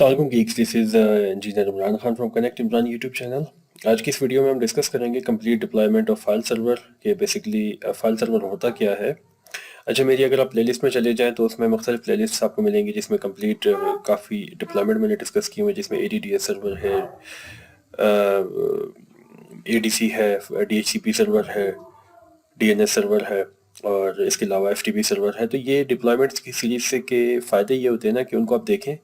अस्सलाम Geeks, this is engineer Imran Khan from connect Imran YouTube channel. आज की इस वीडियो में हम डिस्कस करेंगे complete deployment of file server के बेसिकली फाइल सर्वर होता क्या है। अच्छा, मेरी अगर आप प्लेलिस्ट में चले जाएं तो उसमें मुख्तलिफ प्लेलिस्ट आपको मिलेंगी जिसमें कंप्लीट काफ़ी डिप्लॉयमेंट मैंने डिस्कस किए हुए, जिसमें ADDS सर्वर है, ADC है, DHCP सर्वर है, DNS सर्वर है और इसके अलावा FTP सर्वर है। तो ये डिप्लॉयमेंट्स की सीरीज से के फ़ायदे ये होते हैं ना कि उनको आप देखें,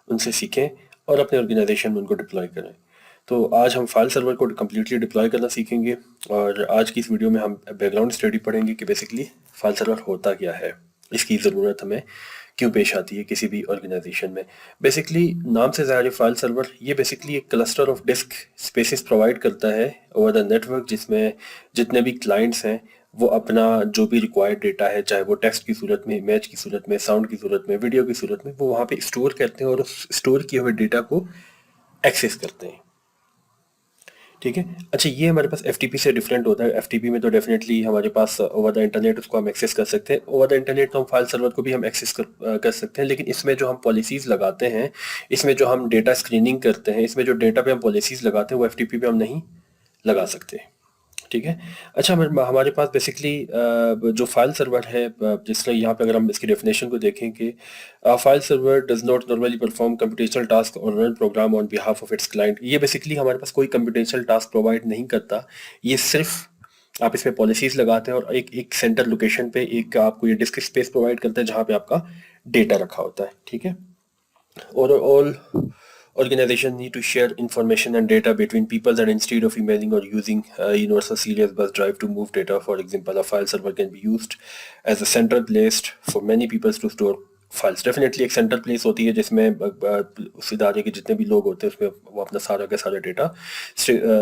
उनसे सीखें और अपने ऑर्गेनाइजेशन में उनको डिप्लॉय करें। तो आज हम फाइल सर्वर को कम्प्लीटली डिप्लॉय करना सीखेंगे और आज की इस वीडियो में हम बैकग्राउंड स्टडी पढ़ेंगे कि बेसिकली फाइल सर्वर होता क्या है, इसकी ज़रूरत हमें क्यों पेश आती है किसी भी ऑर्गेनाइजेशन में। बेसिकली नाम से ज़ाहिर फाइल सर्वर ये बेसिकली एक cluster of disk spaces provide करता है ओवर द नेटवर्क, जिसमें जितने भी क्लाइंट्स हैं वो अपना जो भी रिक्वायर्ड डेटा है, चाहे वो टेक्स्ट की सूरत में, इमेज की सूरत में, साउंड की सूरत में, वीडियो की सूरत में, वो वहाँ पे स्टोर करते हैं और उस स्टोर किए हुए डेटा को एक्सेस करते हैं। ठीक है। अच्छा, ये हमारे पास FTP से डिफरेंट होता है। FTP में तो डेफिनेटली हमारे पास ओवर द इंटरनेट उसको हम एक्सेस कर सकते हैं। ओवर द इंटरनेट तो हम फाइल सर्वर को भी हम एक्सेस कर सकते हैं, लेकिन इसमें जो हम पॉलिसीज़ लगाते हैं, इसमें जो हम डेटा स्क्रीनिंग करते हैं, इसमें जो डेटा पे हम पॉलिसीज़ लगाते हैं वो FTP पे हम नहीं लगा सकते। ठीक है। अच्छा, हमारे पास बेसिकली जो फाइल सर्वर है, जिस तरह यहाँ पे अगर हम इसकी डेफिनेशन को देखें कि file server does not normally perform computational task और run program on behalf of its client. ये बेसिकली हमारे पास कोई कंप्यूटेशनल टास्क प्रोवाइड नहीं करता। ये सिर्फ आप इसमें पॉलिसीज़ लगाते हैं और एक एक सेंटर लोकेशन पे एक आपको ये डिस्क स्पेस प्रोवाइड करता है जहाँ पे आपका डेटा रखा होता है। ठीक है। और all organizations need to share information and data between people, and instead of emailing or using universal serial bus drive to move data, for example, a file server can be used as a central place for many people to store files. Definitely एक central place होती है जिसमें उस इदारे के जितने भी लोग होते हैं उसमें वो अपना सारा का सारा डेटा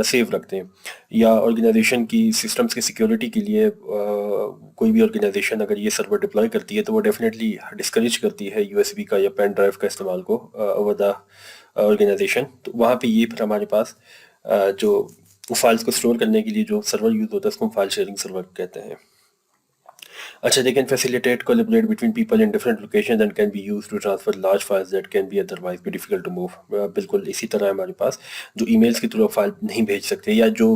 सेव रखते हैं। या ऑर्गेनाइजेशन की सिस्टम्स की सिक्योरिटी के लिए कोई भी ऑर्गेनाइजेशन अगर ये सर्वर डिप्लॉय करती है तो वो डेफिनेटली डिस्करेज करती है USB का या पेन ड्राइव का इस्तेमाल को ओवर द ऑर्गेनाइजेशन। तो वहाँ पे ये फिर हमारे पास जो फाइल्स को स्टोर करने के लिए जो सर्वर यूज़ होता है उसको हम फाइल शेयरिंग सर्वर कहते हैं। अच्छा, they can facilitate collaborate between people in different locations and can be used to transfer large files that can be otherwise be difficult to move। बिल्कुल इसी तरह हमारे पास जो ईमेल्स के थ्रू आप फाइल नहीं भेज सकते, या जो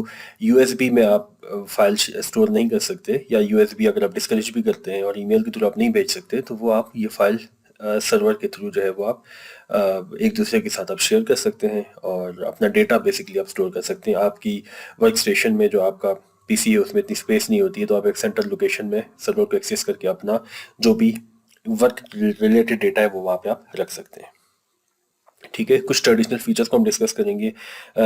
USB में आप फाइल स्टोर नहीं कर सकते, या USB अगर आप डिस्करेज भी करते हैं और ईमेल के थ्रू आप नहीं भेज सकते, तो वो आप ये फाइल सर्वर के थ्रू जो है वो आप एक दूसरे के साथ आप शेयर कर सकते हैं और अपना डेटा बेसिकली आप स्टोर कर सकते हैं। आपकी वर्क स्टेशन में जो आपका PC है उसमें इतनी स्पेस नहीं होती है, तो आप एक सेंट्रल लोकेशन में सर्वर को एक्सेस करके अपना जो भी वर्क रिलेटेड डेटा है वो वहाँ पे आप रख सकते हैं। ठीक है। कुछ ट्रेडिशनल फीचर्स को हम डिस्कस करेंगे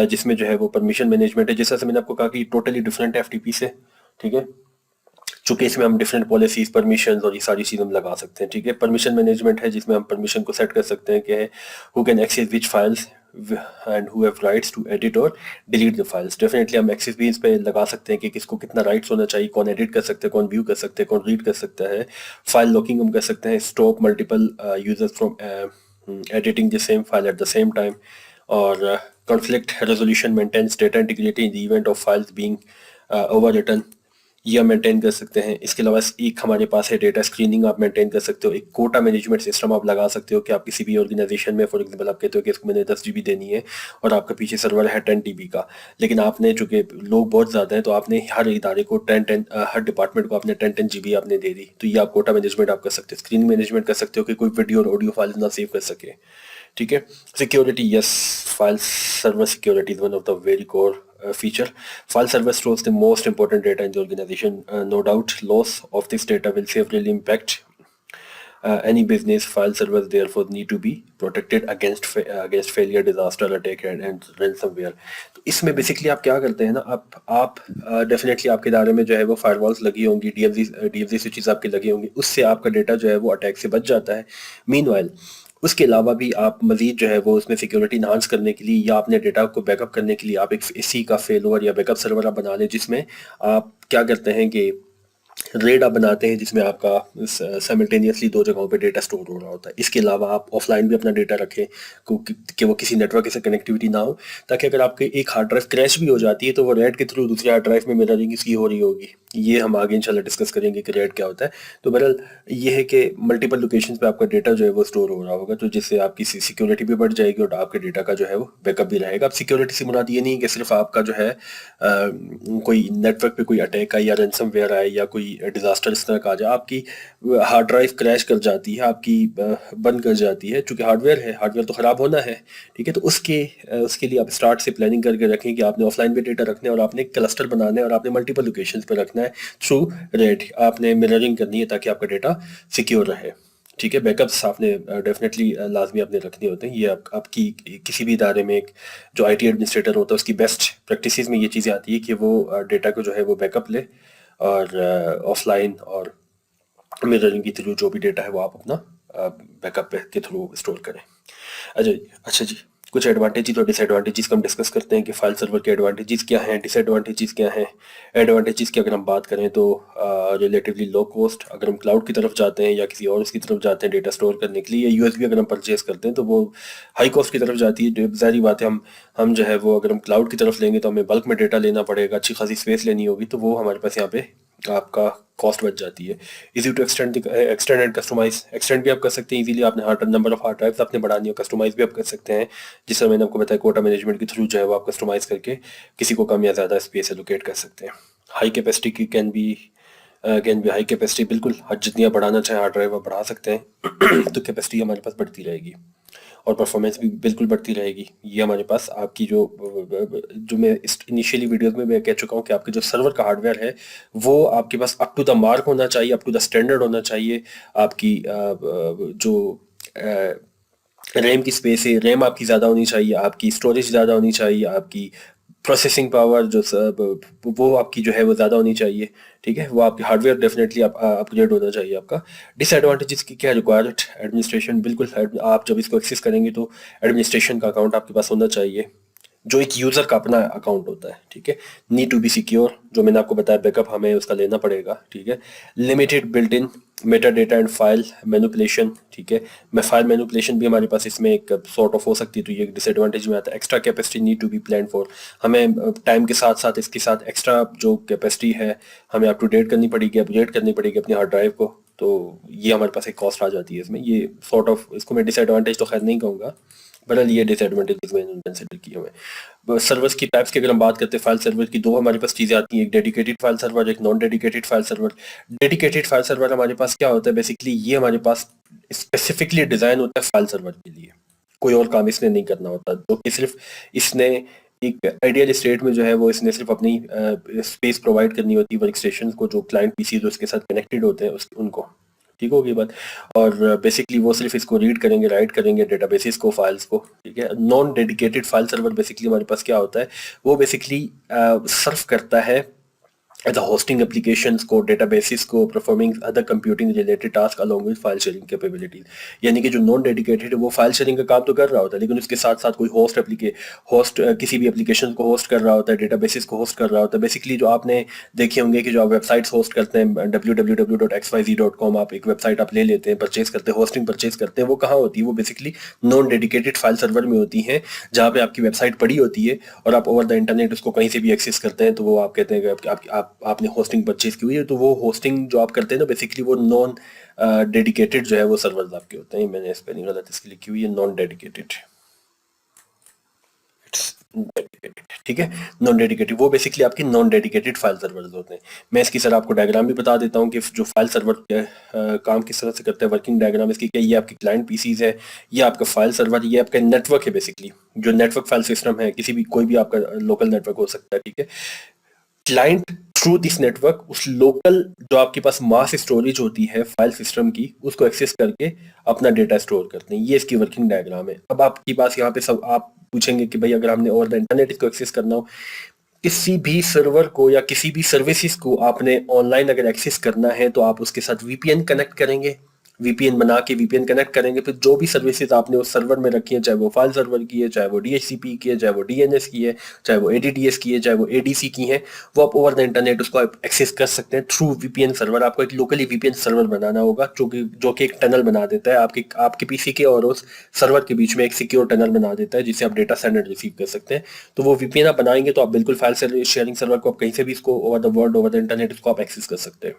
जिसमें जो है वो परमिशन मैनेजमेंट है। जैसा मैंने आपको कहा कि टोटली डिफरेंट है FTP से। ठीक है। चूंकि इसमें हम डिफरेंट पॉलिसीज, परमिशन और ये सारी चीज़ हम लगा सकते हैं। ठीक है। परमिशन मैनेजमेंट है जिसमें हम परमिशन को सेट कर सकते हैं कि who can access which files and who have rights to edit और डिलीट द फाइल्स। डेफिनेटली हम एक्सेस भी इस पे लगा सकते हैं कि किसको कितना राइट्स होना चाहिए, कौन एडिट कर सकते हैं, कौन व्यू कर सकते हैं, कौन रीड कर सकता है। फाइल लॉकिंग हम कर सकते हैं, stop multiple users from editing the same file at the same time. और conflict resolution maintains data integrity in the event of files being over written, ये हम मेंटेन कर सकते हैं। इसके अलावा एक हमारे पास है डेटा स्क्रीनिंग, आप मेंटेन कर सकते हो। एक कोटा मैनेजमेंट सिस्टम आप लगा सकते हो कि आप किसी भी ऑर्गेनाइजेशन में फॉर एग्जांपल आप कहते हो कि इसको मैंने 10 GB देनी है और आपका पीछे सर्वर है 10 TB का, लेकिन आपने चूंकि लोग बहुत ज़्यादा हैं तो आपने हर इदारे को 10 हर डिपार्टमेंट को आपने 10 GB आपने दे दी, तो ये आप कोटा मैनेजमेंट आप कर सकते हो। स्क्रीनिंग मैनेजमेंट कर सकते हो कि कोई वीडियो और ऑडियो फाइल ना सेव कर सके। ठीक है। Security, yes, file server security is one of the very core feature. File server stores the most important data in the organization. No doubt, loss of this data will severely impact any business. File servers therefore need to be protected against failure, disaster, attack and ransomware. तो इसमें basically आप क्या करते हैं ना, आप definitely आपके इदारे में जो है वो फायरवॉल्स लगी होंगी, DFZ स्विचेस आपके लगे होंगे, उससे आपका डेटा जो है वो अटैक से बच जाता है। मीनवाइल उसके अलावा भी आप मजीद जो है वो उसमें सिक्योरिटी इन्हांस करने के लिए या अपने डेटा को बैकअप करने के लिए आप एक इसी का फेल ओवर या बैकअप सर्वर आप बना लें, जिसमें आप क्या करते हैं कि रेड आप बनाते हैं जिसमें आपका साइमल्टेनियसली दो जगहों पे डेटा स्टोर हो रहा होता है। इसके अलावा आप ऑफलाइन भी अपना डेटा रखें कि वो किसी नेटवर्क से कनेक्टिविटी ना हो, ताकि अगर आपके एक हार्ड ड्राइव क्रैश भी हो जाती है तो वो रेड के थ्रू दूसरी हार्ड ड्राइव में मिररिंग इसकी हो रही होगी। ये हम आगे इंशाल्लाह डिस्कस करेंगे कि रेड क्या होता है। तो बहरहाल ये है कि मल्टीपल लोकेशन पे आपका डेटा जो है वो स्टोर हो रहा होगा, तो जिससे आपकी सिक्योरिटी भी बढ़ जाएगी और आपके डेटा का जो है वो बैकअप भी रहेगा। अब सिक्योरिटी से मुराद ये नहीं कि सिर्फ आपका जो है कोई नेटवर्क पे कोई अटैक आए या रैंसमवेयर आए या कोई डिजास्टर इस तरह का आ जाए, आपकी हार्ड ड्राइव क्रैश कर जाती है, आपकी बंद कर जाती है, चूंकि हार्डवेयर है, हार्डवेयर तो ख़राब होना है, ठीक है। तो उसके लिए आप स्टार्ट से प्लानिंग करके रखें कि आपने ऑफलाइन भी डेटा रखना है और आपने क्लस्टर बनाना है और आपने मल्टीपल लोकेशन पर रखना है थ्रू रेड, आपने मिररिंग करनी है ताकि आपका डेटा सिक्योर रहे, ठीक है। बैकअप्स आपने डेफिनेटली लाजमी आपने रखने होते हैं। ये आपकी किसी भी इदारे में एक जो आईटी एडमिनिस्ट्रेटर होता है उसकी बेस्ट प्रैक्टिसेस में ये चीज़ें आती है कि वो डेटा को जो है वो बैकअप ले और ऑफलाइन और मिररिंग के थ्रू जो भी डेटा है वो आप अपना बैकअप के थ्रू स्टोर करें। अच्छा जी, कुछ एडवांटेजेस और डिसएडवांटेजेस हम डिस्कस करते हैं कि फाइल सर्वर के एडवांटेजेस क्या हैं, डिसएडवांटेजेस क्या हैं। एडवांटेजेस की अगर हम बात करें तो रिलेटिवली लो कॉस्ट, अगर हम क्लाउड की तरफ जाते हैं या किसी और उसकी तरफ जाते हैं डेटा स्टोर करने के लिए, या यूएसबी अगर हम परचेज करते हैं तो वो हाई कॉस्ट की तरफ जाती है। ज़ाहिर बात है, हम जो है वो अगर हम क्लाउड की तरफ लेंगे तो हमें बल्क में डेटा लेना पड़ेगा, अच्छी खासी स्पेस लेनी होगी, तो वो हमारे पास यहाँ पे आपका कॉस्ट बच जाती है। Easy to extend and customise, extend भी आप कर सकते हैं इजीली, आपने नंबर ऑफ हार्ड ड्राइव्स आपने बढ़ानी हो, कस्टमाइज भी आप कर सकते हैं, जिस तरह मैंने आपको बताया कोटा मैनेजमेंट के थ्रू जो है वो आप कस्टमाइज करके किसी को कम या ज़्यादा स्पेस एलोकेट कर सकते हैं। हाई कैपेसिटी की कैन बी हाई कैपेसिटी, बिल्कुल जितनी आप बढ़ाना चाहें हार्ड ड्राइव आप बढ़ा सकते हैं तो कैपेसिटी हमारे पास बढ़ती रहेगी और परफॉर्मेंस भी बिल्कुल बढ़ती रहेगी। ये हमारे पास आपकी जो मैं इनिशियली वीडियोस में मैं कह चुका हूँ कि आपके जो सर्वर का हार्डवेयर है वो आपके पास अप टू द मार्क होना चाहिए, अप टू द स्टैंडर्ड होना चाहिए। आपकी जो रैम की स्पेस है, रैम आपकी ज़्यादा होनी चाहिए, आपकी स्टोरेज ज़्यादा होनी चाहिए, आपकी प्रोसेसिंग पावर जो वो आपकी जो है वो ज़्यादा होनी चाहिए, ठीक है। वो आपकी हार्डवेयर डेफिनेटली अपग्रेड होना चाहिए आपका। डिसएडवांटेजेस की क्या, रिक्वायर्ड एडमिनिस्ट्रेशन, बिल्कुल आप जब इसको एक्सेस करेंगे तो एडमिनिस्ट्रेशन का अकाउंट आपके पास होना चाहिए जो एक यूज़र का अपना अकाउंट होता है, ठीक है। नीड टू बी सिक्योर, जो मैंने आपको बताया बैकअप हमें उसका लेना पड़ेगा, ठीक है। Limited built in Meta data and file manipulation, ठीक है। मैं फाइल मैनिपुलेशन भी हमारे पास इसमें एक सॉर्ट ऑफ हो सकती है, तो ये एक डिसएडवांटेज में आता है। Extra capacity need to be plan for, हमें टाइम के साथ साथ इसके साथ एक्स्ट्रा जो कैपेसिटी है हमें अप टू डेट करनी पड़ेगी, अपडेट करनी पड़ेगी अपनी हार्ड ड्राइव को, तो ये हमारे पास एक कॉस्ट आ जाती है इसमें। ये सॉर्ट ऑफ, इसको मैं डिसएडवांटेज तो खैर नहीं कहूँगा, बहरहाल ये डिसएडवांटेजेस मैंने कंसिडर किए हुए। सर्वर्स की टाइप्स की अगर हम बात करते हैं, फाइल सर्वर की दो हमारे पास चीज़ें आती हैं, एक डेडिकेटेड फाइल सर्वर, एक non dedicated file server. Dedicated file server हमारे पास क्या होता है, बेसिकली ये हमारे पास स्पेसिफिकली डिज़ाइन होता है फाइल सर्वर के लिए, कोई और काम इसने नहीं करना होता, जो कि सिर्फ इसने एक आइडियल स्टेट में जो है वो इसने सिर्फ अपनी स्पेस प्रोवाइड करनी होती है वर्क स्टेशन को, जो क्लाइंट पीसी जो उसके साथ कनेक्टेड होते हैं उनको, ठीक होगी बात। और बेसिकली वो सिर्फ इसको रीड करेंगे, राइट करेंगे डेटाबेसेस को, फाइल्स को, ठीक है। Non dedicated file server basically हमारे पास क्या होता है, वो बेसिकली सर्व करता है the hosting applications को, databases को, performing other computing related task along with file sharing capabilities। यानी कि जो नॉन डेडिकेटेड है वो फाइल शेयरिंग का काम तो कर रहा होता है, लेकिन उसके साथ साथ कोई होस्ट किसी भी एप्लीकेशन को होस्ट कर रहा होता है, डेटाबेसेस को होस्ट कर रहा होता है। बेसिकली जो आपने देखे होंगे कि जो आप वेबसाइट्स होस्ट करते हैं, www.xyz.com, आप एक वेबसाइट आप ले लेते हैं, परचेज करते हैं, होस्टिंग परचेज करते हैं, वो कहाँ होती है, वो basically non dedicated file server में होती हैं, जहाँ पे आपकी वेबसाइट पड़ी होती है और आप ओवर द इंटरनेट उसको कहीं से भी एक्सेस करते हैं, तो वो आप कहते हैं कि आपने होस्टिंग परचेज की हुई है, तो वो होस्टिंग जो आप करते हैं ना बेसिकली वो नॉन डेडिकेटेड जो है वो सर्वर्स आपके होते हैं। मैंने स्पेलिंग गलत इसकी लिखी हुई है, नॉन डेडिकेटेड, ठीक है। नॉन डेडिकेटेड वो बेसिकली आपकी नॉन डेडिकेटेड फाइल सर्वर्स होते हैं। मैं इसकी सर आपको डायग्राम भी बता देता हूँ कि जो फाइल सर्वर काम किस तरह से करता है, वर्किंग डायग्राम इसकी क्या। ये आपकी क्लाइंट पीसीज है, ये आपका फाइल सर्वर, ये आपका नेटवर्क है, बेसिकली जो नेटवर्क फाइल सिस्टम है, किसी भी कोई भी आपका लोकल नेटवर्क हो सकता है, ठीक है। क्लाइंट थ्रू दिस नेटवर्क उस लोकल जो आपके पास मास स्टोरेज होती है फाइल सिस्टम की, उसको एक्सेस करके अपना डेटा स्टोर करते हैं। ये इसकी वर्किंग डायग्राम है। अब आपके पास यहाँ पे सब आप पूछेंगे कि भाई अगर हमने ओवर द इंटरनेट इसको एक्सेस करना हो, किसी भी सर्वर को या किसी भी सर्विसेज को आपने ऑनलाइन अगर एक्सेस करना है तो आप उसके साथ वीपीएन कनेक्ट करेंगे, वीपीएन बना के वीपीएन कनेक्ट करेंगे, फिर जो भी सर्विसेज आपने उस सर्वर में रखी है, चाहे वो फाइल सर्वर की है, चाहे वो डीएचसीपी की है, चाहे वो डीएनएस की है, चाहे वो एडीडीएस की है, चाहे वो एडीसी की है, वो आप ओवर द इंटरनेट उसको आप एक्सेस कर सकते हैं थ्रू वीपीएन सर्वर। आपको एक लोकली वीपीएन सर्वर बनाना होगा जो कि एक टनल बना देता है आपके आपके पीसी के और उस सर्वर के बीच में, एक सिक्योर टनल बना देता है जिससे आप डेटा सेंड एंड रिसीव कर सकते हैं। तो वो वीपीएन आप बनाएंगे तो आप बिल्कुल फाइल शेयरिंग सर्वर को आप कहीं से भी इसको over the world, over the internet इसको आप एक्सेस कर सकते हैं।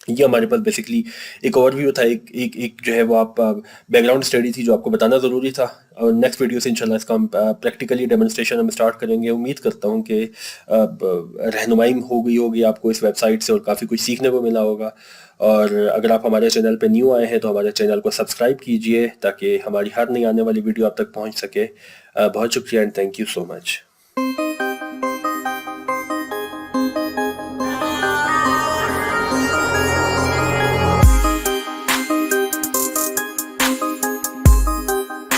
ये हमारे पास बेसिकली एक ओवरव्यू था, एक जो है वो आप बैकग्राउंड स्टडी थी जो आपको बताना ज़रूरी था। और नेक्स्ट वीडियो से इंशाल्लाह इसका हम प्रैक्टिकली डेमोन्स्ट्रेशन हम स्टार्ट करेंगे। उम्मीद करता हूँ कि रहनुमाई हो गई होगी आपको इस वेबसाइट से और काफ़ी कुछ सीखने को मिला होगा। और अगर आप हमारे चैनल पे न्यू आए हैं तो हमारे चैनल को सब्सक्राइब कीजिए ताकि हमारी हर नई आने वाली वीडियो आप तक पहुँच सके। बहुत शुक्रिया and thank you so much.